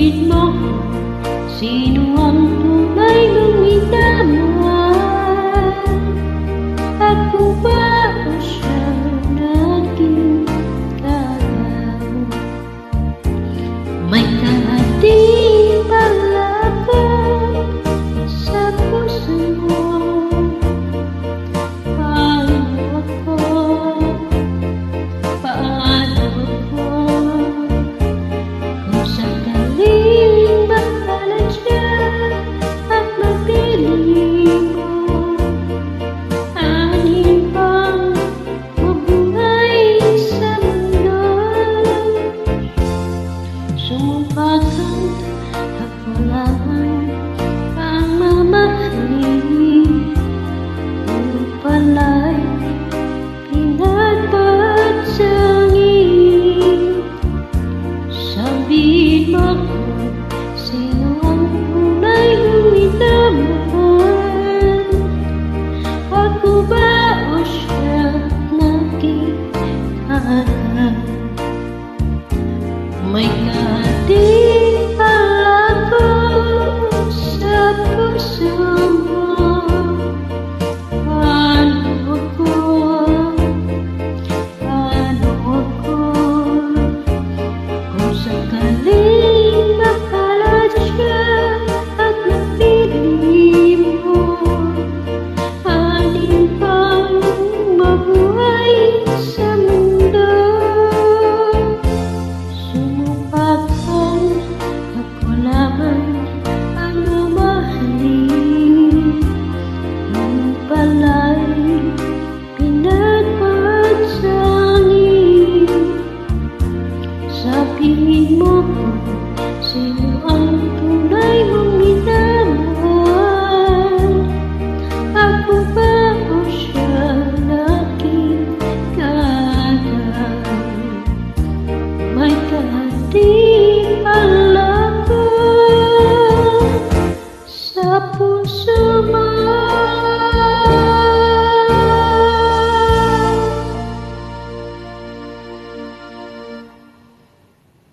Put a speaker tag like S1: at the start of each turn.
S1: Ipabatid mo sino ang tunay mong minamahal. Ako ba o siya naging kalaw? May kaating palakad sa puso mo. Paano ako? Paano ako? Kung sakaling makalat siya at mapiling mo, anin bang mabuhay sa mundo? Sumubok kang ako lamang ang mamahalin.